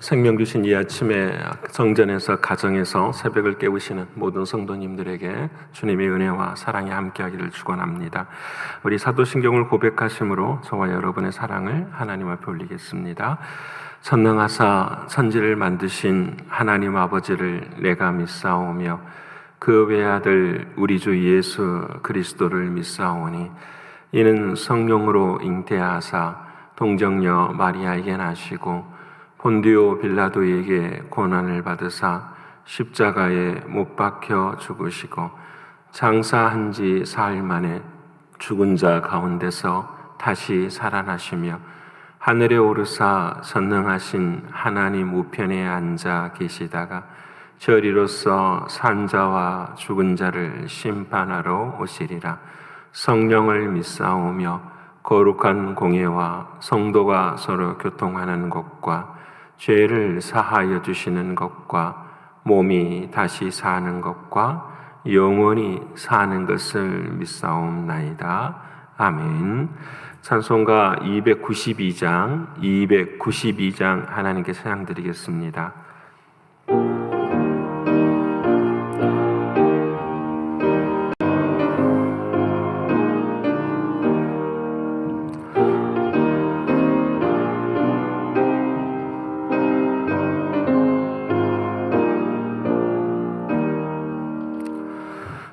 생명 주신 이 아침에 성전에서 가정에서 새벽을 깨우시는 모든 성도님들에게 주님의 은혜와 사랑이 함께하기를 축원합니다. 우리 사도신경을 고백하심으로 저와 여러분의 사랑을 하나님 앞에 올리겠습니다. 전능하사 천지를 만드신 하나님 아버지를 내가 믿사오며 그 외아들 우리 주 예수 그리스도를 믿사오니 이는 성령으로 잉태하사 동정녀 마리아에게 나시고 본디오 빌라도에게 고난을 받으사 십자가에 못 박혀 죽으시고 장사한 지 사흘 만에 죽은 자 가운데서 다시 살아나시며 하늘에 오르사 전능하신 하나님 우편에 앉아 계시다가 저리로서 산 자와 죽은 자를 심판하러 오시리라. 성령을 믿사오며 거룩한 공예와 성도가 서로 교통하는 것과 죄를 사하여 주시는 것과 몸이 다시 사는 것과 영원히 사는 것을 믿사옵나이다. 아멘. 찬송가 292장 하나님께 찬양드리겠습니다.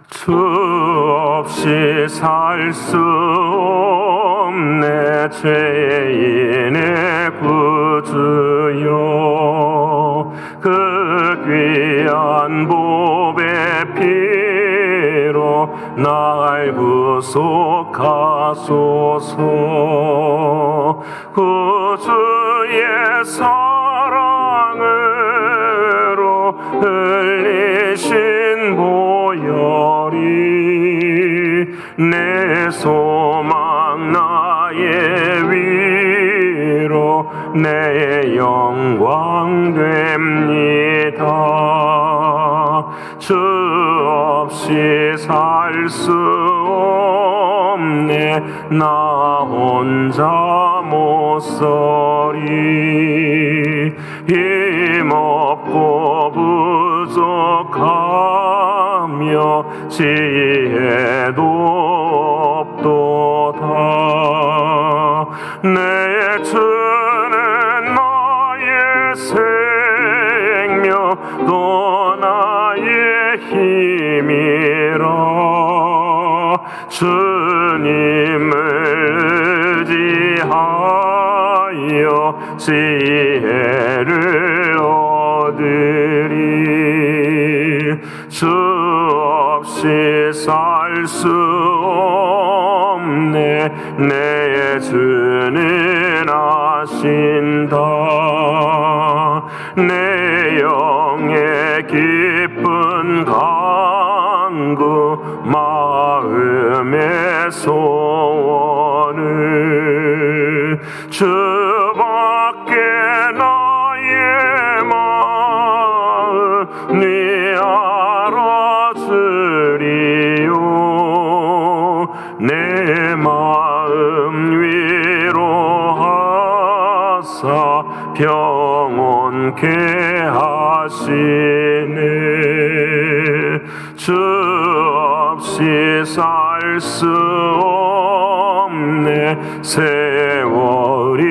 주 없이 살 수 없네 죄인의 구주여 그 귀한 보배 피로 날 구속하소서 구주의 사랑으로 흘리신 보혈이 내 소망 나의 위로 내 영광 됩니다. 주 없이 살 수 없네 나 혼자 못 서리 힘없고 부족하며 지혜도 없도다. 내 주는 나의 생명 또 나의 힘이라. 주님을 의지하여 지혜를 얻으리. 주 없이 살 수 없네 내 주는 아신다. 내 영의 깊은 간구 마음의 소원을 주밖에 나의 마음 네 알아주리요. 내 마음 위로하사 평온케 하시네. 주 없이 살 수 없네 세월이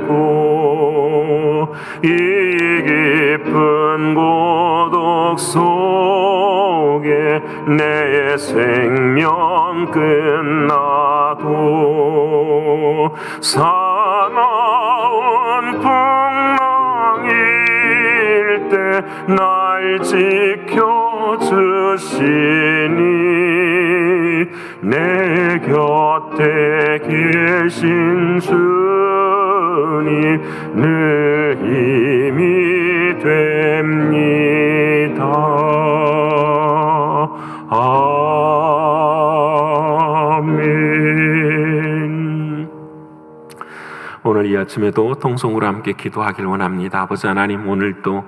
흐르고 이 깊은 고독 속에 내 생명 끝나도 사나운 풍랑일 때 날 지켜주시니 내 곁에 계신 주님 늘 힘이 됩니다. 아멘. 오늘 이 아침에도 통성으로 함께 기도하길 원합니다. 아버지 하나님, 오늘도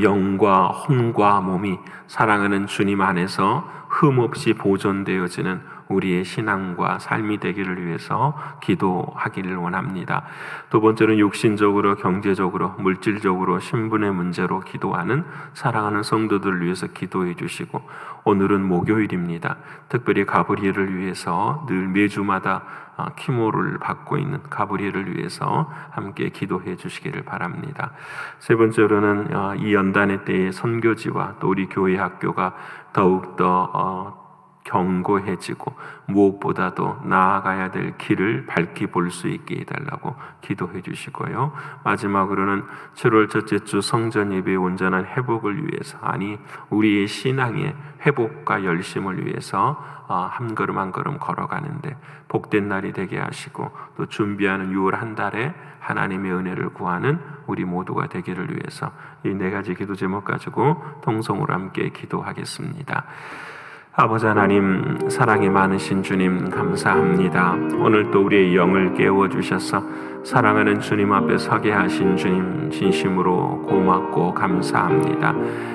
영과 혼과 몸이 사랑하는 주님 안에서 흠없이 보존되어지는 우리의 신앙과 삶이 되기를 위해서 기도하기를 원합니다. 두 번째는 육신적으로, 경제적으로, 물질적으로, 신분의 문제로 기도하는 사랑하는 성도들을 위해서 기도해 주시고, 오늘은 목요일입니다. 특별히 가브리엘을 위해서 늘 매주마다 키모를 받고 있는 가브리엘을 위해서 함께 기도해 주시기를 바랍니다. 세 번째로는 이 연단의 때에 선교지와 또 우리 교회 학교가 더욱더 견고해지고 무엇보다도 나아가야 될 길을 밝히 볼 수 있게 해달라고 기도해 주시고요. 마지막으로는 7월 첫째 주 성전 예배의 온전한 회복을 위해서, 아니 우리의 신앙의 회복과 열심을 위해서 한 걸음 한 걸음 걸어가는데 복된 날이 되게 하시고, 또 준비하는 6월 한 달에 하나님의 은혜를 구하는 우리 모두가 되기를 위해서 이 네 가지 기도 제목 가지고 통성으로 함께 기도하겠습니다. 아버지 하나님, 사랑이 많으신 주님 감사합니다. 오늘 또 우리의 영을 깨워주셔서 사랑하는 주님 앞에 서게 하신 주님 진심으로 고맙고 감사합니다.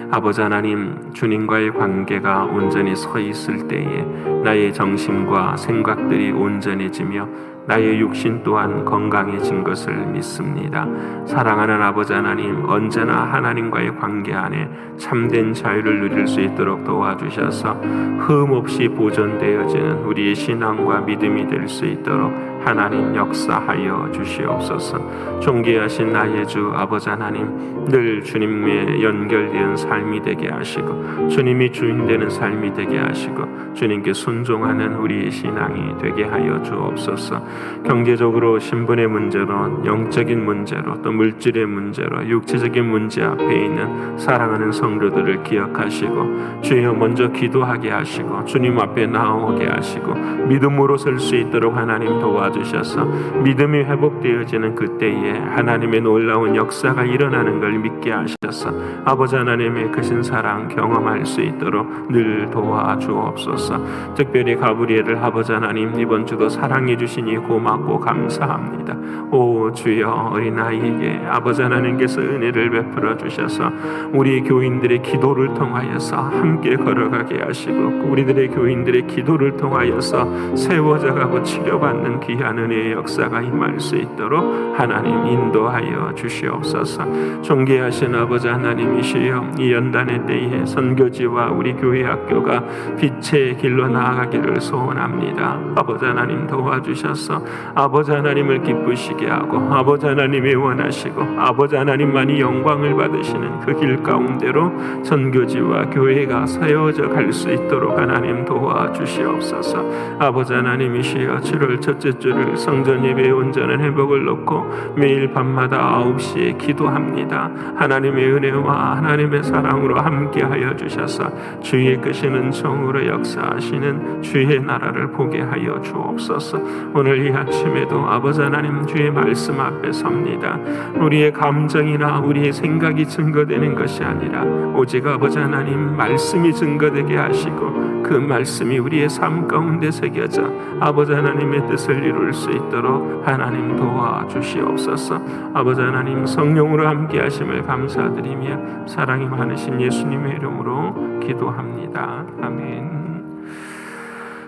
아버지 하나님, 주님과의 관계가 온전히 서 있을 때에 나의 정신과 생각들이 온전해지며 나의 육신 또한 건강해진 것을 믿습니다. 사랑하는 아버지 하나님, 언제나 하나님과의 관계 안에 참된 자유를 누릴 수 있도록 도와주셔서 흠없이 보존되어지는 우리의 신앙과 믿음이 될 수 있도록 하나님 역사하여 주시옵소서. 존귀하신 나의 주 아버지 하나님, 늘 주님의 연결된 삶이 되게 하시고 주님이 주인 되는 삶이 되게 하시고 주님께 순종하는 우리의 신앙이 되게 하여 주옵소서. 경제적으로, 신분의 문제로, 영적인 문제로, 또 물질의 문제로, 육체적인 문제 앞에 있는 사랑하는 성도들을 기억하시고 주여 먼저 기도하게 하시고 주님 앞에 나오게 하시고 믿음으로 설 수 있도록 하나님 도와주셔서 믿음이 회복되어지는 그때에 하나님의 놀라운 역사가 일어나는 걸 믿게 하셔서 아버지 하나님의 크신 사랑 경험할 수 있도록 늘 도와주옵소서. 특별히 가브리엘을 아버지 하나님 이번 주도 사랑해 주시니 고맙고 감사합니다. 오 주여, 어린아이에게 아버지 하나님께서 은혜를 베풀어 주셔서 우리 교인들의 기도를 통하여서 함께 걸어가게 하시고 우리들의 교인들의 기도를 통하여서 세워져가고 치료받는 귀한 은혜의 역사가 임할 수 있도록 하나님 인도하여 주시옵소서. 존귀하신 아버지 하나님이시여, 이 연단의 때에 선교지와 우리 교회 학교가 빛의 길로 나아가기를 소원합니다. 아버지 하나님 도와주셔서 아버지 하나님을 기쁘시게 하고 아버지 하나님이 원하시고 아버지 하나님만이 영광을 받으시는 그 길 가운데로 선교지와 교회가 세워져 갈 수 있도록 하나님 도와주시옵소서. 아버지 하나님이시여, 7월 첫째 주를 성전 예배의 온전한 회복을 놓고 매일 밤마다 9시에 기도합니다. 하나님의 은혜와 하나님의 사랑으로 함께하여 주셔서 주의 끄시는 종으로 역사하시는 주의 나라를 보게 하여 주옵소서. 오늘 이 아침에도 아버지 하나님 주의 말씀 앞에 섭니다. 우리의 감정이나 우리의 생각이 증거되는 것이 아니라 오직 아버지 하나님 말씀이 증거되게 하시고 그 말씀이 우리의 삶 가운데 새겨져 아버지 하나님의 뜻을 이룰 수 있도록 하나님 도와주시옵소서. 아버지 하나님 성령으로 함께 하심을 감사드리며 사랑이 많으신 예수님의 이름으로 기도합니다. 아멘.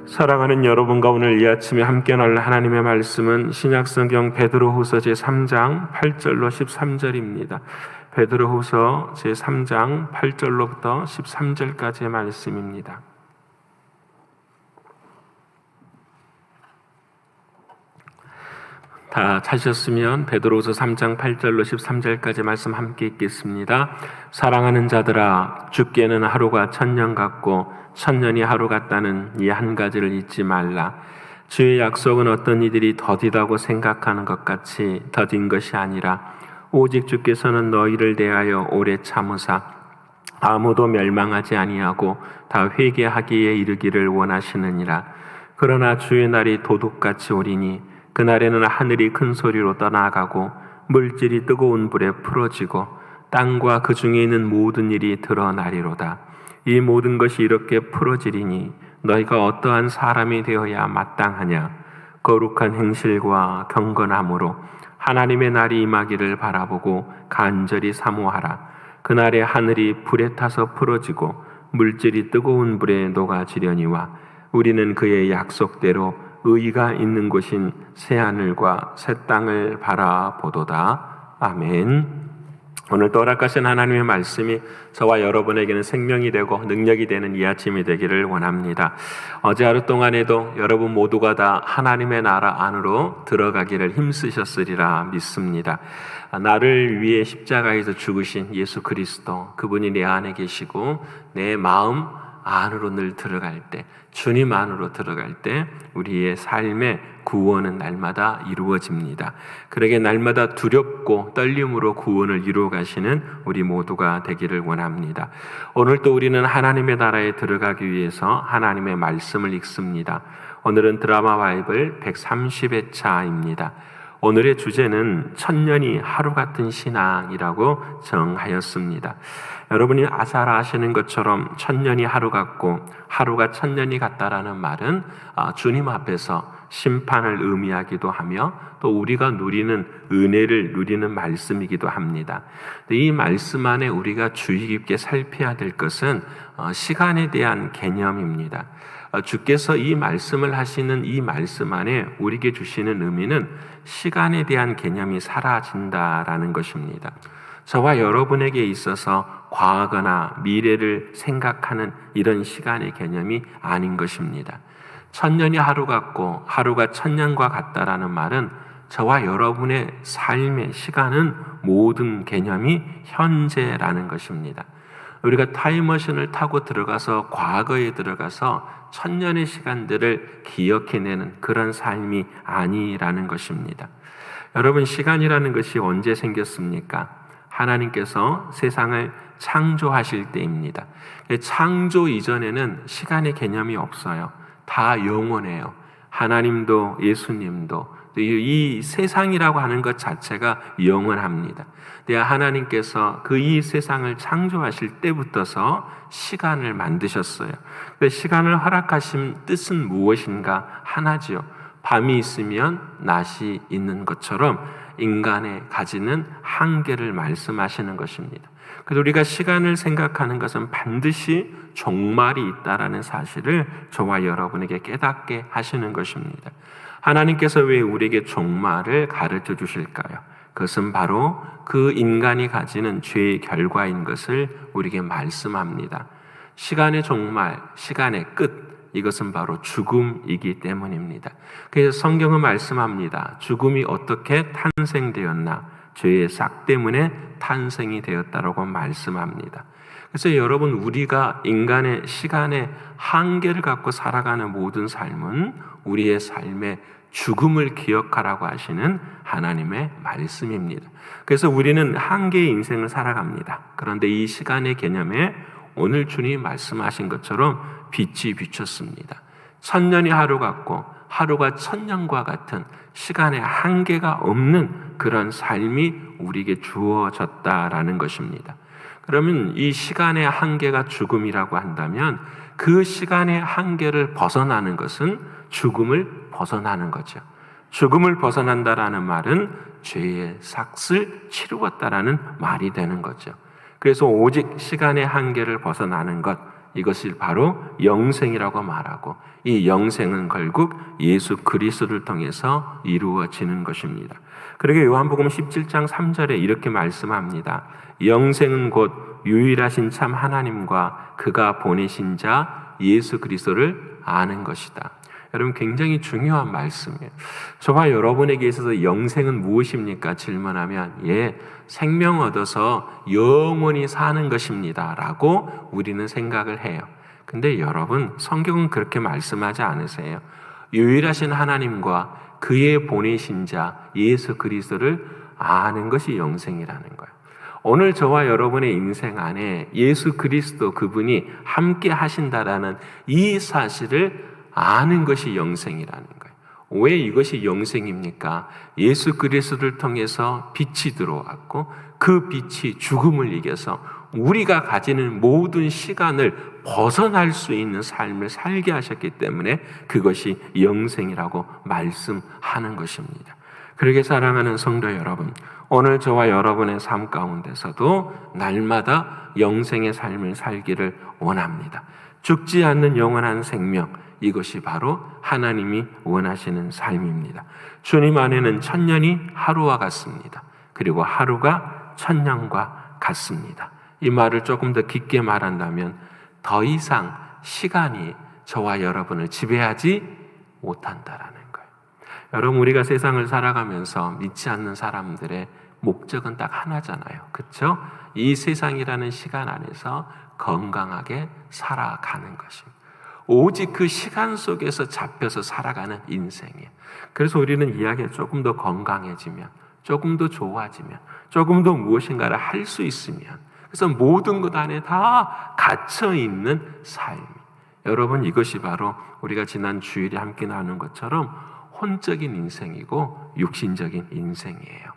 사랑하는 여러분과 오늘 이 아침에 함께 나눌 하나님의 말씀은 신약성경 베드로후서 제3장 8절로 13절입니다. 베드로후서 제3장 8절로부터 13절까지의 말씀입니다. 다 찾으셨으면 베드로후서 3장 8절로 13절까지 말씀 함께 읽겠습니다. 사랑하는 자들아, 주께는 하루가 천년 같고 천년이 하루 같다는 이 한 가지를 잊지 말라. 주의 약속은 어떤 이들이 더디다고 생각하는 것 같이 더딘 것이 아니라 오직 주께서는 너희를 대하여 오래 참으사 아무도 멸망하지 아니하고 다 회개하기에 이르기를 원하시느니라. 그러나 주의 날이 도둑같이 오리니 그날에는 하늘이 큰 소리로 떠나가고 물질이 뜨거운 불에 풀어지고 땅과 그 중에 있는 모든 일이 드러나리로다. 이 모든 것이 이렇게 풀어지리니 너희가 어떠한 사람이 되어야 마땅하냐. 거룩한 행실과 경건함으로 하나님의 날이 임하기를 바라보고 간절히 사모하라. 그날에 하늘이 불에 타서 풀어지고 물질이 뜨거운 불에 녹아지려니와 우리는 그의 약속대로 의가 있는 곳인 새하늘과 새 땅을 바라보도다. 아멘. 오늘 또 허락하신 하나님의 말씀이 저와 여러분에게는 생명이 되고 능력이 되는 이 아침이 되기를 원합니다. 어제 하루 동안에도 여러분 모두가 다 하나님의 나라 안으로 들어가기를 힘쓰셨으리라 믿습니다. 나를 위해 십자가에서 죽으신 예수 그리스도, 그분이 내 안에 계시고 내 마음 안으로 늘 들어갈 때, 주님 안으로 들어갈 때 우리의 삶의 구원은 날마다 이루어집니다. 그러게 날마다 두렵고 떨림으로 구원을 이루어 가시는 우리 모두가 되기를 원합니다. 오늘 또 우리는 하나님의 나라에 들어가기 위해서 하나님의 말씀을 읽습니다. 오늘은 드라마 바이블 130회차입니다. 오늘의 주제는 천년이 하루 같은 신앙이라고 정하였습니다. 여러분이 잘 아시는 것처럼 천년이 하루 같고 하루가 천년이 같다라는 말은 주님 앞에서 심판을 의미하기도 하며 또 우리가 누리는 은혜를 누리는 말씀이기도 합니다. 이 말씀 안에 우리가 주의 깊게 살펴야 될 것은 시간에 대한 개념입니다. 주께서 이 말씀을 하시는 이 말씀 안에 우리에게 주시는 의미는 시간에 대한 개념이 사라진다라는 것입니다. 저와 여러분에게 있어서 과거나 미래를 생각하는 이런 시간의 개념이 아닌 것입니다. 천년이 하루 같고 하루가 천년과 같다라는 말은 저와 여러분의 삶의 시간은 모든 개념이 현재라는 것입니다. 우리가 타임머신을 타고 들어가서 과거에 들어가서 천년의 시간들을 기억해내는 그런 삶이 아니라는 것입니다. 여러분, 시간이라는 것이 언제 생겼습니까? 하나님께서 세상을 창조하실 때입니다. 창조 이전에는 시간의 개념이 없어요. 다 영원해요. 하나님도 예수님도 이 세상이라고 하는 것 자체가 영원합니다. 하나님께서 그 이 세상을 창조하실 때부터서 시간을 만드셨어요. 시간을 허락하신 뜻은 무엇인가? 하나지요. 밤이 있으면 낮이 있는 것처럼 인간의 가지는 한계를 말씀하시는 것입니다. 그래서 우리가 시간을 생각하는 것은 반드시 종말이 있다라는 사실을 저와 여러분에게 깨닫게 하시는 것입니다. 하나님께서 왜 우리에게 종말을 가르쳐 주실까요? 그것은 바로 그 인간이 가지는 죄의 결과인 것을 우리에게 말씀합니다. 시간의 종말, 시간의 끝, 이것은 바로 죽음이기 때문입니다. 그래서 성경은 말씀합니다. 죽음이 어떻게 탄생되었나? 죄의 싹 때문에 탄생이 되었다라고 말씀합니다. 그래서 여러분, 우리가 인간의 시간의 한계를 갖고 살아가는 모든 삶은 우리의 삶의 죽음을 기억하라고 하시는 하나님의 말씀입니다. 그래서 우리는 한계의 인생을 살아갑니다. 그런데 이 시간의 개념에 오늘 주님이 말씀하신 것처럼 빛이 비쳤습니다. 천년이 하루 같고 하루가 천년과 같은 시간의 한계가 없는 그런 삶이 우리에게 주어졌다라는 것입니다. 그러면 이 시간의 한계가 죽음이라고 한다면 그 시간의 한계를 벗어나는 것은 죽음을 벗어나는 거죠. 죽음을 벗어난다라는 말은 죄의 삭을 치루었다라는 말이 되는 거죠. 그래서 오직 시간의 한계를 벗어나는 것, 이것이 바로 영생이라고 말하고, 이 영생은 결국 예수 그리스도를 통해서 이루어지는 것입니다. 그러게 요한복음 17장 3절에 이렇게 말씀합니다. 영생은 곧 유일하신 참 하나님과 그가 보내신 자 예수 그리스도를 아는 것이다. 여러분, 굉장히 중요한 말씀이에요. 저와 여러분에게 있어서 영생은 무엇입니까? 질문하면 생명 얻어서 영원히 사는 것입니다 라고 우리는 생각을 해요. 근데 여러분, 성경은 그렇게 말씀하지 않으세요. 유일하신 하나님과 그의 보내신 자 예수 그리스도를 아는 것이 영생이라는 거예요. 오늘 저와 여러분의 인생 안에 예수 그리스도 그분이 함께 하신다라는 이 사실을 아는 것이 영생이라는 거예요. 왜 이것이 영생입니까? 예수 그리스도를 통해서 빛이 들어왔고 그 빛이 죽음을 이겨서 우리가 가지는 모든 시간을 벗어날 수 있는 삶을 살게 하셨기 때문에 그것이 영생이라고 말씀하는 것입니다. 그렇게 사랑하는 성도 여러분, 오늘 저와 여러분의 삶 가운데서도 날마다 영생의 삶을 살기를 원합니다. 죽지 않는 영원한 생명, 이것이 바로 하나님이 원하시는 삶입니다. 주님 안에는 천년이 하루와 같습니다. 그리고 하루가 천년과 같습니다. 이 말을 조금 더 깊게 말한다면 더 이상 시간이 저와 여러분을 지배하지 못한다라는 거예요. 여러분, 우리가 세상을 살아가면서 믿지 않는 사람들의 목적은 딱 하나잖아요. 그렇죠? 이 세상이라는 시간 안에서 건강하게 살아가는 것입니다. 오직 그 시간 속에서 잡혀서 살아가는 인생이에요. 그래서 우리는 이야기가 조금 더 건강해지면, 조금 더 좋아지면, 조금 더 무엇인가를 할 수 있으면, 그래서 모든 것 안에 다 갇혀있는 삶. 여러분, 이것이 바로 우리가 지난 주일에 함께 나눈 것처럼 혼적인 인생이고 육신적인 인생이에요.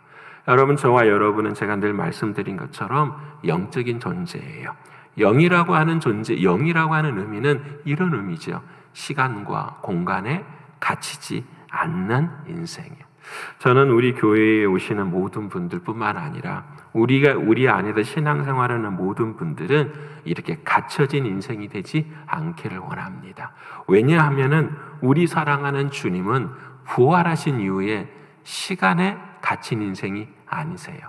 여러분, 저와 여러분은 제가 늘 말씀드린 것처럼 영적인 존재예요. 영이라고 하는 존재, 영이라고 하는 의미는 이런 의미죠. 시간과 공간에 갇히지 않는 인생이에요. 저는 우리 교회에 오시는 모든 분들뿐만 아니라 우리 안에서 신앙생활하는 모든 분들은 이렇게 갇혀진 인생이 되지 않기를 원합니다. 왜냐하면은 우리 사랑하는 주님은 부활하신 이후에 시간에 갇힌 인생이 아니세요.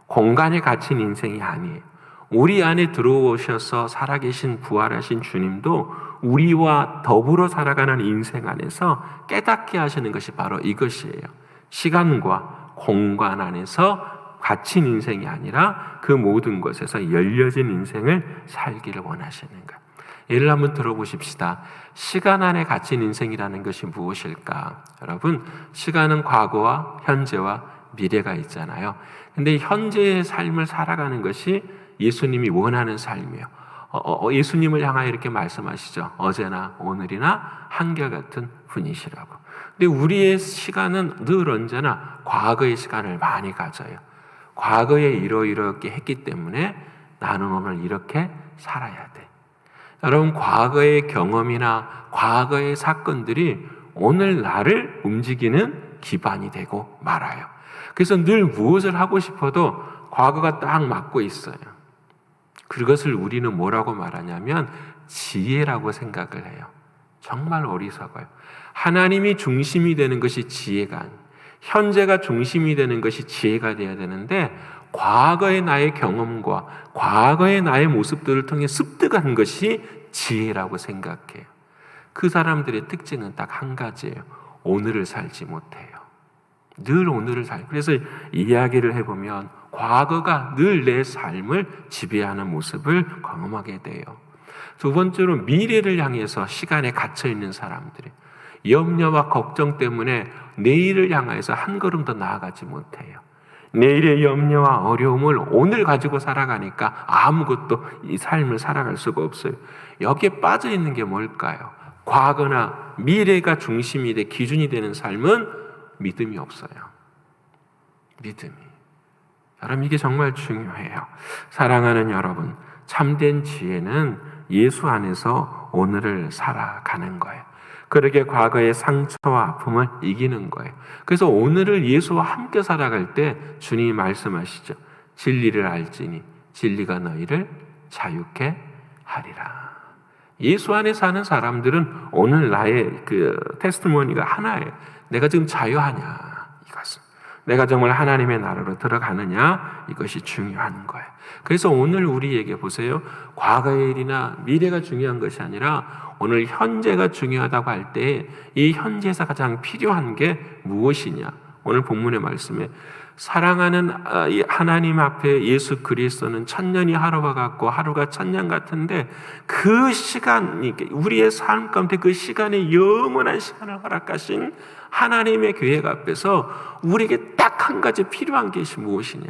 공간에 갇힌 인생이 아니에요. 우리 안에 들어오셔서 살아계신 부활하신 주님도 우리와 더불어 살아가는 인생 안에서 깨닫게 하시는 것이 바로 이것이에요. 시간과 공간 안에서 갇힌 인생이 아니라 그 모든 것에서 열려진 인생을 살기를 원하시는 거예요. 예를 한번 들어보십시다. 시간 안에 갇힌 인생이라는 것이 무엇일까? 여러분, 시간은 과거와 현재와 미래가 있잖아요. 근데 현재의 삶을 살아가는 것이 예수님이 원하는 삶이에요. 예수님을 향하여 이렇게 말씀하시죠. 어제나 오늘이나 한결같은 분이시라고. 근데 우리의 시간은 늘 언제나 과거의 시간을 많이 가져요. 과거에 이렇게 했기 때문에 나는 오늘 이렇게 살아야 돼. 여러분, 과거의 경험이나 과거의 사건들이 오늘 나를 움직이는 기반이 되고 말아요. 그래서 늘 무엇을 하고 싶어도 과거가 딱 막고 있어요. 그것을 우리는 뭐라고 말하냐면 지혜라고 생각을 해요. 정말 어리석어요. 하나님이 중심이 되는 것이 지혜가 아니에요. 현재가 중심이 되는 것이 지혜가 되어야 되는데 과거의 나의 경험과 과거의 나의 모습들을 통해 습득한 것이 지혜라고 생각해요. 그 사람들의 특징은 딱 한 가지예요. 오늘을 살지 못해요. 늘 오늘을 그래서 이야기를 해보면 과거가 늘 내 삶을 지배하는 모습을 경험하게 돼요. 두 번째로 미래를 향해서 시간에 갇혀있는 사람들이 염려와 걱정 때문에 내일을 향해서 한 걸음 더 나아가지 못해요. 내일의 염려와 어려움을 오늘 가지고 살아가니까 아무것도 이 삶을 살아갈 수가 없어요. 여기에 빠져 있는 게 뭘까요? 과거나 미래가 중심이 돼 기준이 되는 삶은 믿음이 없어요. 믿음이. 여러분, 이게 정말 중요해요. 사랑하는 여러분, 참된 지혜는 예수 안에서 오늘을 살아가는 거예요. 그렇게 과거의 상처와 아픔을 이기는 거예요. 그래서 오늘을 예수와 함께 살아갈 때 주님이 말씀하시죠. 진리를 알지니 진리가 너희를 자유케 하리라. 예수 안에 사는 사람들은 오늘 나의 그 테스티모니가 하나예요. 내가 지금 자유하냐, 이것은. 내가 정말 하나님의 나라로 들어가느냐, 이것이 중요한 거예요. 그래서 오늘 우리에게 보세요. 과거의 일이나 미래가 중요한 것이 아니라 오늘 현재가 중요하다고 할 때 이 현재에서 가장 필요한 게 무엇이냐? 오늘 본문의 말씀에 사랑하는 하나님 앞에 예수 그리스도는 천년이 하루와 같고 하루가 천년 같은데 그 시간이 우리의 삶 가운데 그 시간에 영원한 시간을 허락하신 하나님의 계획 앞에서 우리에게 딱 한 가지 필요한 것이 무엇이냐?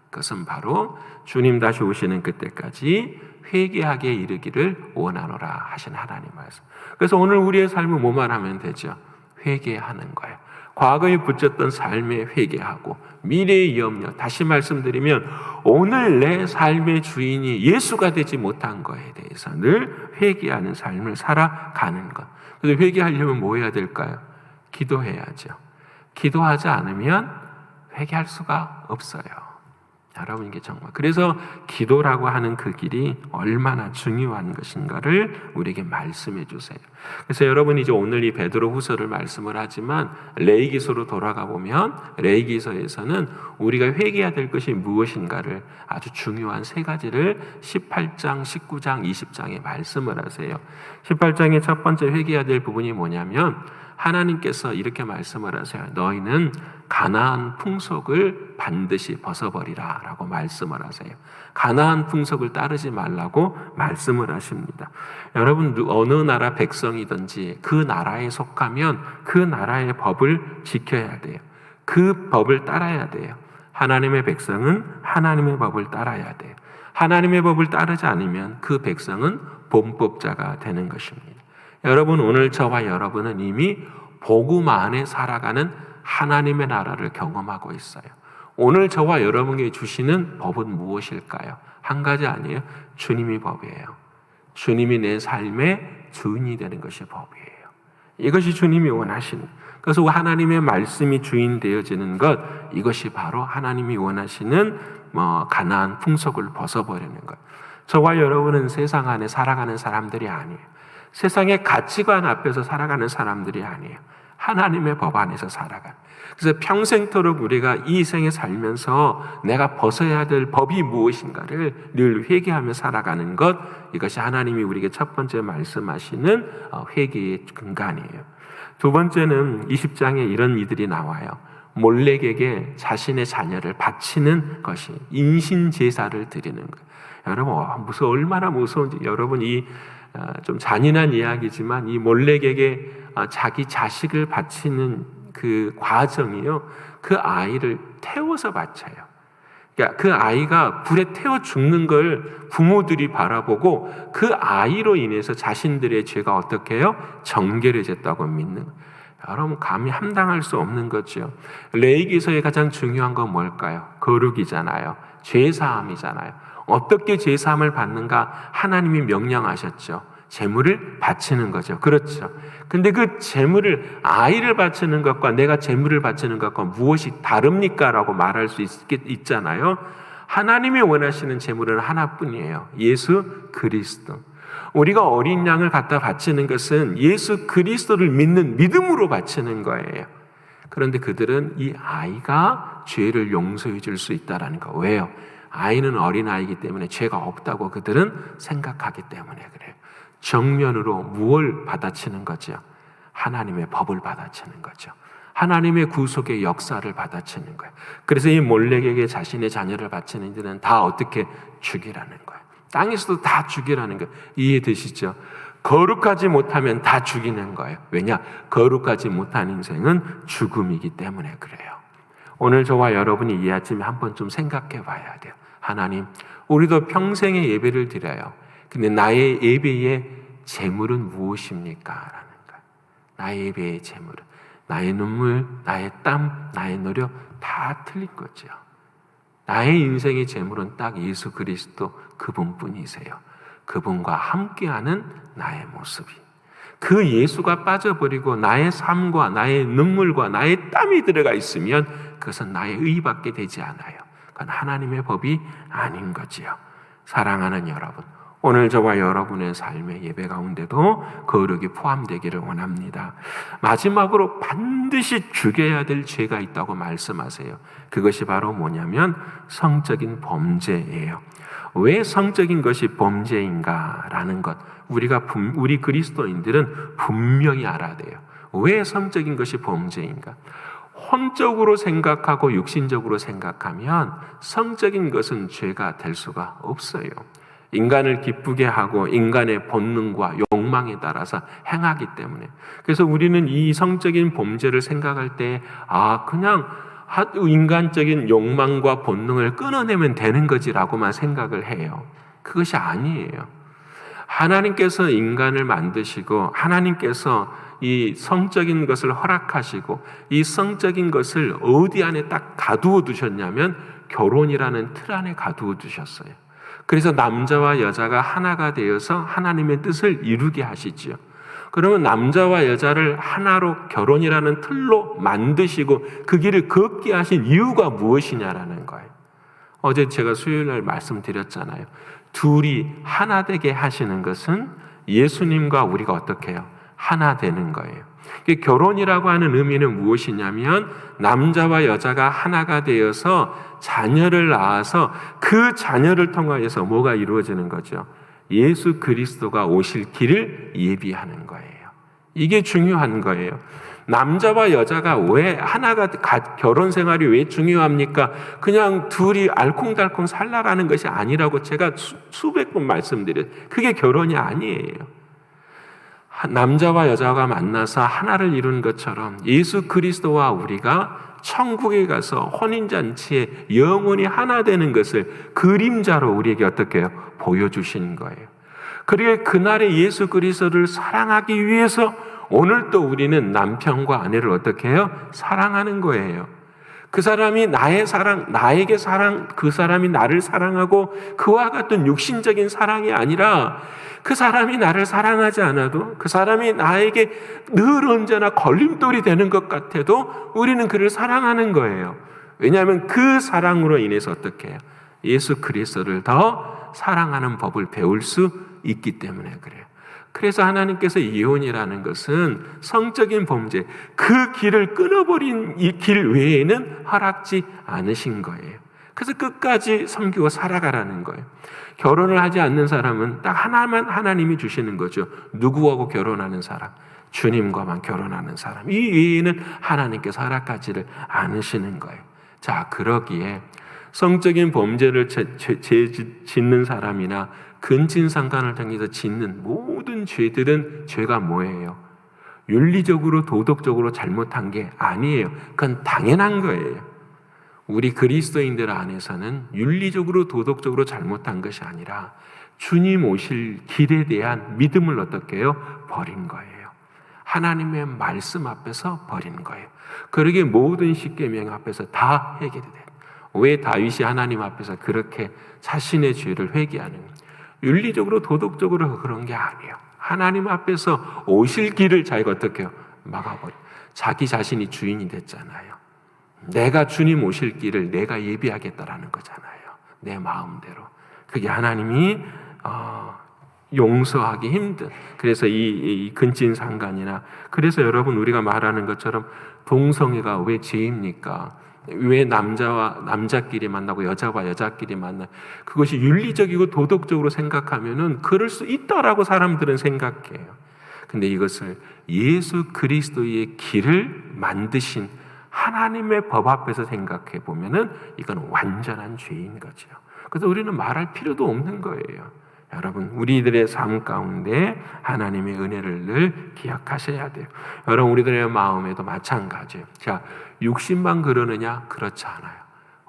그것은 바로 주님 다시 오시는 그때까지 회개하게 이르기를 원하노라 하신 하나님 말씀. 그래서 오늘 우리의 삶은 뭐만 하면 되죠? 회개하는 거예요. 과거에 붙였던 삶에 회개하고 미래의 염려, 다시 말씀드리면 오늘 내 삶의 주인이 예수가 되지 못한 거에 대해서 늘 회개하는 삶을 살아가는 것. 그래서 회개하려면 뭐 해야 될까요? 기도해야죠. 기도하지 않으면 회개할 수가 없어요. 여러분 이게 정말 그래서 기도라고 하는 그 길이 얼마나 중요한 것인가를 우리에게 말씀해 주세요. 그래서 여러분 이제 오늘 이 베드로후서를 말씀을 하지만 레위기서로 돌아가 보면 레위기서에서는 우리가 회개해야 될 것이 무엇인가를 아주 중요한 세 가지를 18장, 19장, 20장에 말씀을 하세요. 18장의 첫 번째 회개해야 될 부분이 뭐냐면 하나님께서 이렇게 말씀을 하세요. 너희는 가나안 풍속을 반드시 벗어버리라 라고 말씀을 하세요. 가나안 풍속을 따르지 말라고 말씀을 하십니다. 여러분 어느 나라 백성이든지 그 나라에 속하면 그 나라의 법을 지켜야 돼요. 그 법을 따라야 돼요. 하나님의 백성은 하나님의 법을 따라야 돼요. 하나님의 법을 따르지 않으면 그 백성은 범법자가 되는 것입니다. 여러분 오늘 저와 여러분은 이미 복음 안에 살아가는 하나님의 나라를 경험하고 있어요. 오늘 저와 여러분에게 주시는 법은 무엇일까요? 한 가지 아니에요. 주님이 법이에요. 주님이 내 삶의 주인이 되는 것이 법이에요. 이것이 주님이 원하시는. 그래서 하나님의 말씀이 주인 되어지는 것, 이것이 바로 하나님이 원하시는 가나안 풍속을 벗어버리는 것. 저와 여러분은 세상 안에 살아가는 사람들이 아니에요. 세상의 가치관 앞에서 살아가는 사람들이 아니에요. 하나님의 법 안에서 살아가는. 그래서 평생토록 우리가 이 생에 살면서 내가 벗어야 될 법이 무엇인가를 늘 회개하며 살아가는 것, 이것이 하나님이 우리에게 첫 번째 말씀하시는 회개의 근간이에요. 두 번째는 20장에 이런 이들이 나와요. 몰렉에게 자신의 자녀를 바치는 것이 인신 제사를 드리는 것. 여러분 얼마나 무서운지. 여러분 이 좀 잔인한 이야기지만 이 몰렉에게 자기 자식을 바치는 그 과정이요, 그 아이를 태워서 바쳐요. 그러니까 그 아이가 불에 태워 죽는 걸 부모들이 바라보고 그 아이로 인해서 자신들의 죄가 어떻게 해요? 정결해졌다고 믿는 거예요. 여러분 감히 함당할 수 없는 거죠. 레위기서의 가장 중요한 건 뭘까요? 거룩이잖아요. 죄사함이잖아요. 어떻게 죄사함을 받는가? 하나님이 명령하셨죠. 제물을 바치는 거죠. 그렇죠. 근데 그 제물을, 아이를 바치는 것과 내가 제물을 바치는 것과 무엇이 다릅니까? 라고 말할 수 있잖아요. 하나님이 원하시는 제물은 하나뿐이에요. 예수 그리스도. 우리가 어린 양을 갖다 바치는 것은 예수 그리스도를 믿는 믿음으로 바치는 거예요. 그런데 그들은 이 아이가 죄를 용서해 줄 수 있다는 거. 왜요? 아이는 어린아이이기 때문에 죄가 없다고 그들은 생각하기 때문에 그래요. 정면으로 무엇을 받아치는 거죠? 하나님의 법을 받아치는 거죠. 하나님의 구속의 역사를 받아치는 거예요. 그래서 이 몰렉에게 자신의 자녀를 바치는 이들은 다 어떻게 죽이라는 거예요. 땅에서도 다 죽이라는 거예요. 이해되시죠? 거룩하지 못하면 다 죽이는 거예요. 왜냐? 거룩하지 못한 인생은 죽음이기 때문에 그래요. 오늘 저와 여러분이 이 아침에 한번 좀 생각해 봐야 돼요. 하나님, 우리도 평생의 예배를 드려요. 근데 나의 예배의 제물은 무엇입니까? 라는 거예요. 나의 예배의 제물은 나의 눈물, 나의 땀, 나의 노력 다 틀린 거죠. 나의 인생의 제물은 딱 예수 그리스도 그분뿐이세요. 그분과 함께하는 나의 모습이. 그 예수가 빠져버리고 나의 삶과 나의 눈물과 나의 땀이 들어가 있으면 그것은 나의 의밖에 되지 않아요. 그건 하나님의 법이 아닌 거지요. 사랑하는 여러분, 오늘 저와 여러분의 삶의 예배 가운데도 거룩이 포함되기를 원합니다. 마지막으로 반드시 죽여야 될 죄가 있다고 말씀하세요. 그것이 바로 뭐냐면 성적인 범죄예요. 왜 성적인 것이 범죄인가라는 것, 우리 그리스도인들은 분명히 알아야 돼요. 왜 성적인 것이 범죄인가? 혼적으로 생각하고 육신적으로 생각하면 성적인 것은 죄가 될 수가 없어요. 인간을 기쁘게 하고 인간의 본능과 욕망에 따라서 행하기 때문에. 그래서 우리는 이 성적인 범죄를 생각할 때 그냥 인간적인 욕망과 본능을 끊어내면 되는 거지라고만 생각을 해요. 그것이 아니에요. 하나님께서 인간을 만드시고 하나님께서 이 성적인 것을 허락하시고 이 성적인 것을 어디 안에 딱 가두어 두셨냐면 결혼이라는 틀 안에 가두어 두셨어요. 그래서 남자와 여자가 하나가 되어서 하나님의 뜻을 이루게 하시지요. 그러면 남자와 여자를 하나로 결혼이라는 틀로 만드시고 그 길을 걷게 하신 이유가 무엇이냐라는 거예요. 어제 제가 수요일 날 말씀드렸잖아요. 둘이 하나 되게 하시는 것은 예수님과 우리가 어떻게 해요? 하나 되는 거예요. 결혼이라고 하는 의미는 무엇이냐면 남자와 여자가 하나가 되어서 자녀를 낳아서 그 자녀를 통하여서 뭐가 이루어지는 거죠? 예수 그리스도가 오실 길을 예비하는 거예요. 이게 중요한 거예요. 남자와 여자가 왜 하나가 결혼 생활이 왜 중요합니까? 그냥 둘이 알콩달콩 살라라는 것이 아니라고 제가 수백 번 말씀드려요. 그게 결혼이 아니에요. 남자와 여자가 만나서 하나를 이룬 것처럼 예수 그리스도와 우리가 천국에 가서 혼인잔치에 영원히 하나 되는 것을 그림자로 우리에게 어떻게 해요? 보여주신 거예요. 그리고 그날의 예수 그리스도를 사랑하기 위해서 오늘도 우리는 남편과 아내를 어떻게 해요? 사랑하는 거예요. 그 사람이 나에게 사랑, 그 사람이 나를 사랑하고 그와 같은 육신적인 사랑이 아니라 그 사람이 나를 사랑하지 않아도 그 사람이 나에게 늘 언제나 걸림돌이 되는 것 같아도 우리는 그를 사랑하는 거예요. 왜냐하면 그 사랑으로 인해서 어떻게 해요? 예수 그리스도를 더 사랑하는 법을 배울 수 있기 때문에 그래요. 그래서 하나님께서 이혼이라는 것은 성적인 범죄, 그 길을 끊어버린 이 길 외에는 허락지 않으신 거예요. 그래서 끝까지 섬기고 살아가라는 거예요. 결혼을 하지 않는 사람은 딱 하나만 하나님이 주시는 거죠. 누구하고 결혼하는 사람? 주님과만 결혼하는 사람. 이 외에는 하나님께서 허락하지를 않으시는 거예요. 자, 그러기에 성적인 범죄를 짓는 사람이나 근친상간을 통해서 짓는 모든 죄들은 죄가 뭐예요? 윤리적으로 도덕적으로 잘못한 게 아니에요. 그건 당연한 거예요. 우리 그리스도인들 안에서는 윤리적으로 도덕적으로 잘못한 것이 아니라 주님 오실 길에 대한 믿음을 어떻게 해요? 버린 거예요. 하나님의 말씀 앞에서 버린 거예요. 그러기에 모든 십계명 앞에서 다 해결이 돼요. 왜 다윗이 하나님 앞에서 그렇게 자신의 죄를 회개하는 거예요? 윤리적으로 도덕적으로 그런 게 아니에요. 하나님 앞에서 오실 길을 자기가 어떻게 해요? 막아버려. 자기 자신이 주인이 됐잖아요. 내가 주님 오실 길을 내가 예비하겠다라는 거잖아요. 내 마음대로. 그게 하나님이 용서하기 힘든. 그래서 이 근친상간이나 그래서 여러분 우리가 말하는 것처럼 동성애가 왜 죄입니까? 왜 남자끼리 만나고 여자와 여자끼리 만나? 그것이 윤리적이고 도덕적으로 생각하면은 그럴 수 있다라고 사람들은 생각해요. 근데 이것을 예수 그리스도의 길을 만드신 하나님의 법 앞에서 생각해 보면은 이건 완전한 죄인 거죠. 그래서 우리는 말할 필요도 없는 거예요. 여러분, 우리들의 삶 가운데 하나님의 은혜를 늘 기억하셔야 돼요. 여러분, 우리들의 마음에도 마찬가지예요. 자, 육신만 그러느냐? 그렇지 않아요.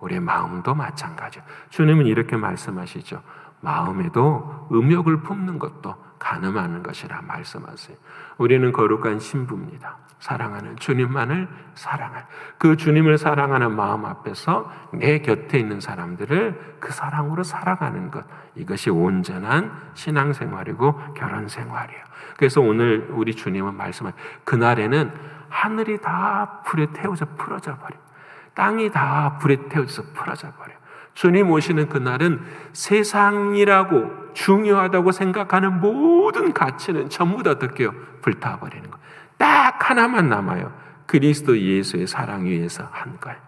우리의 마음도 마찬가지예요. 주님은 이렇게 말씀하시죠. 마음에도 음욕을 품는 것도 간음하는 것이라 말씀하세요. 우리는 거룩한 신부입니다. 사랑하는 주님만을 사랑할 그 주님을 사랑하는 마음 앞에서 내 곁에 있는 사람들을 그 사랑으로 사랑하는 것, 이것이 온전한 신앙생활이고 결혼생활이에요. 그래서 오늘 우리 주님은 말씀하세요. 그날에는 하늘이 다 불에 태워져 풀어져 버려. 땅이 다 불에 태워져서 풀어져 버려. 주님 오시는 그날은 세상이라고 중요하다고 생각하는 모든 가치는 전부 다 어떻게 해요? 불타버리는 거예요. 딱 하나만 남아요. 그리스도 예수의 사랑 위에서 한 거예요.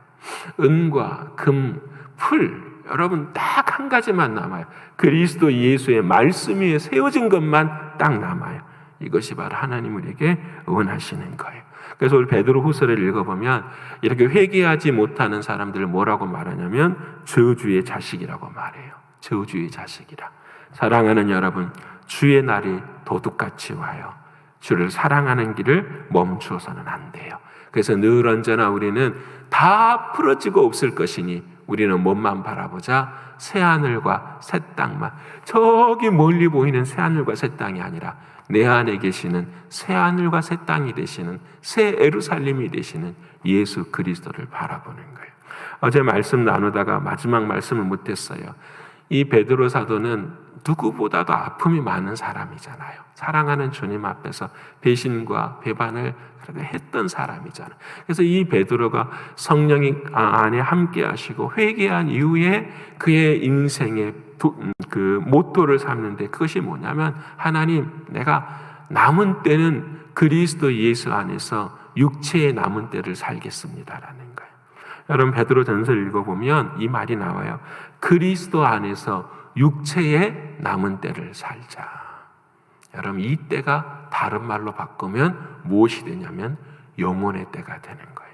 은과 금, 풀, 여러분 딱 한 가지만 남아요. 그리스도 예수의 말씀 위에 세워진 것만 딱 남아요. 이것이 바로 하나님 우리에게 원하시는 거예요. 그래서 우리 베드로 후서를 읽어보면 이렇게 회개하지 못하는 사람들을 뭐라고 말하냐면 저주의 자식이라고 말해요. 저주의 자식이라. 사랑하는 여러분, 주의 날이 도둑같이 와요. 주를 사랑하는 길을 멈추어서는 안 돼요. 그래서 늘 언제나 우리는 다 풀어지고 없을 것이니 우리는 몸만 바라보자. 새하늘과 새 땅만. 저기 멀리 보이는 새하늘과 새 땅이 아니라 내 안에 계시는 새하늘과 새 땅이 되시는 새 예루살렘이 되시는 예수 그리스도를 바라보는 거예요. 어제 말씀 나누다가 마지막 말씀을 못했어요. 이 베드로 사도는 누구보다도 아픔이 많은 사람이잖아요. 사랑하는 주님 앞에서 배신과 배반을 했던 사람이잖아요. 그래서 이 베드로가 성령이 안에 함께 하시고 회개한 이후에 그의 인생의 그 모토를 삼는데, 그것이 뭐냐면, 하나님, 내가 남은 때는 그리스도 예수 안에서 육체의 남은 때를 살겠습니다라는 거예요. 여러분, 베드로 전서를 읽어보면 이 말이 나와요. 그리스도 안에서 육체의 남은 때를 살자. 여러분, 이 때가 다른 말로 바꾸면 무엇이 되냐면 영혼의 때가 되는 거예요.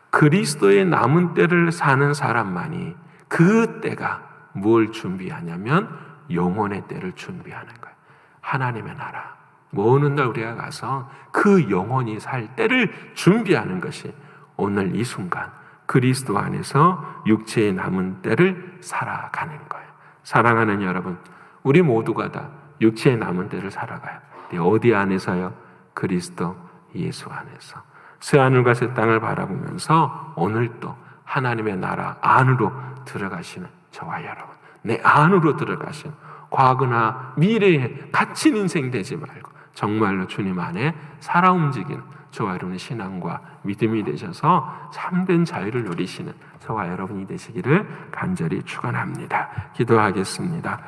그리스도의 남은 때를 사는 사람만이 그 때가 뭘 준비하냐면 영혼의 때를 준비하는 거예요. 하나님의 나라, 어느 날 우리가 가서 그 영혼이 살 때를 준비하는 것이 오늘 이 순간 그리스도 안에서 육체의 남은 때를 살아가는 거예요. 사랑하는 여러분, 우리 모두가 다 육체의 남은 때를 살아가요. 어디 안에서요? 그리스도 예수 안에서. 새하늘과 새 땅을 바라보면서 오늘 또 하나님의 나라 안으로 들어가시는 저와 여러분, 내 안으로 들어가시는, 과거나 미래에 갇힌 인생 되지 말고 정말로 주님 안에 살아 움직이는 저와 여러분의 신앙과 믿음이 되셔서 참된 자유를 누리시는 저와 여러분이 되시기를 간절히 축원합니다. 기도하겠습니다.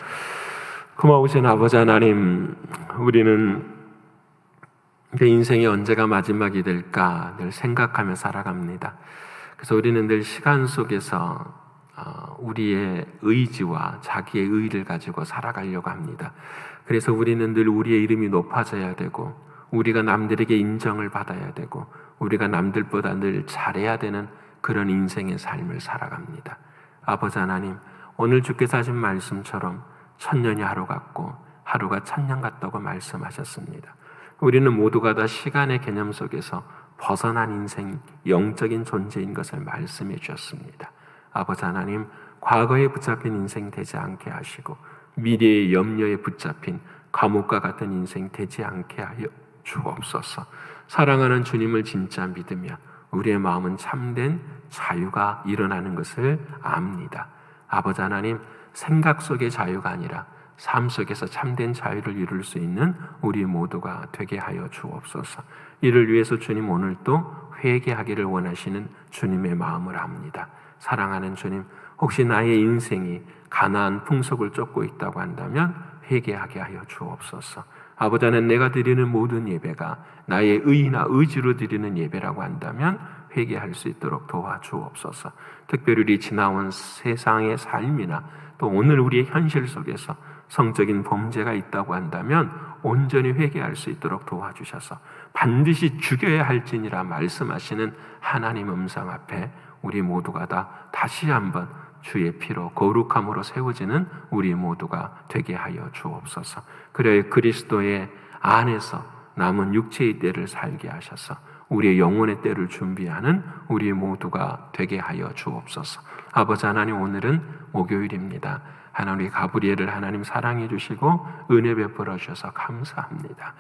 고마우신 아버지 하나님, 우리는 내 인생이 언제가 마지막이 될까 늘 생각하며 살아갑니다. 그래서 우리는 늘 시간 속에서 우리의 의지와 자기의 의의를 가지고 살아가려고 합니다. 그래서 우리는 늘 우리의 이름이 높아져야 되고, 우리가 남들에게 인정을 받아야 되고, 우리가 남들보다 늘 잘해야 되는 그런 인생의 삶을 살아갑니다. 아버지 하나님, 오늘 주께서 하신 말씀처럼 천년이 하루 같고 하루가 천년 같다고 말씀하셨습니다. 우리는 모두가 다 시간의 개념 속에서 벗어난 인생, 영적인 존재인 것을 말씀해 주셨습니다. 아버지 하나님, 과거에 붙잡힌 인생 되지 않게 하시고 미래의 염려에 붙잡힌 감옥과 같은 인생 되지 않게 하여 주옵소서. 사랑하는 주님을 진짜 믿으며 우리의 마음은 참된 자유가 일어나는 것을 압니다. 아버지 하나님, 생각 속의 자유가 아니라 삶 속에서 참된 자유를 이룰 수 있는 우리 모두가 되게 하여 주옵소서. 이를 위해서 주님, 오늘 또 회개하기를 원하시는 주님의 마음을 압니다. 사랑하는 주님, 혹시 나의 인생이 가나안 풍속을 쫓고 있다고 한다면 회개하게 하여 주옵소서. 아버지 하나님, 내가 드리는 모든 예배가 나의 의나 의지로 드리는 예배라고 한다면 회개할 수 있도록 도와주옵소서. 특별히 우리 지나온 세상의 삶이나 또 오늘 우리의 현실 속에서 성적인 범죄가 있다고 한다면 온전히 회개할 수 있도록 도와주셔서 반드시 죽여야 할지니라 말씀하시는 하나님 음성 앞에 우리 모두가 다 다시 한번 주의 피로 거룩함으로 세워지는 우리 모두가 되게 하여 주옵소서. 그래야 그리스도의 안에서 남은 육체의 때를 살게 하셔서 우리의 영혼의 때를 준비하는 우리 모두가 되게 하여 주옵소서. 아버지 하나님, 오늘은 목요일입니다. 하나님, 가브리엘을 하나님 사랑해 주시고 은혜 베풀어 주셔서 감사합니다.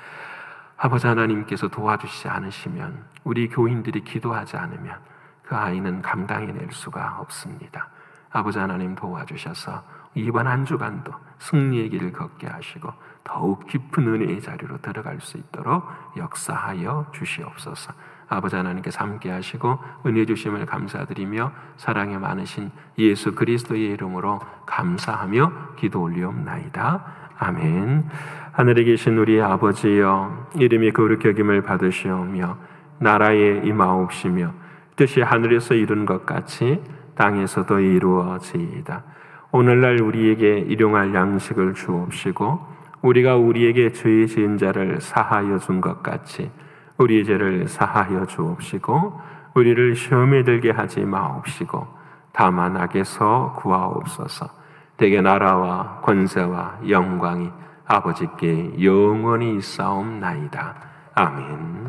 아버지 하나님께서 도와주시지 않으시면, 우리 교인들이 기도하지 않으면 그 아이는 감당해낼 수가 없습니다. 아버지 하나님, 도와주셔서 이번 한 주간도 승리의 길을 걷게 하시고 더욱 깊은 은혜의 자리로 들어갈 수 있도록 역사하여 주시옵소서. 아버지 하나님께서 함께 하시고 은혜 주심을 감사드리며 사랑이 많으신 예수 그리스도의 이름으로 감사하며 기도 올리옵나이다. 아멘. 하늘에 계신 우리 아버지여, 이름이 거룩히 여김을 받으시오며 나라에 임하옵시며 뜻이 하늘에서 이룬 것 같이 땅에서도 이루어지이다. 오늘날 우리에게 일용할 양식을 주옵시고 우리가 우리에게 죄 지은 자를 사하여 준 것 같이 우리의 죄를 사하여 주옵시고 우리를 시험에 들게 하지 마옵시고 다만 악에서 구하옵소서. 대개 나라와 권세와 영광이 아버지께 영원히 있사옵나이다. 아멘.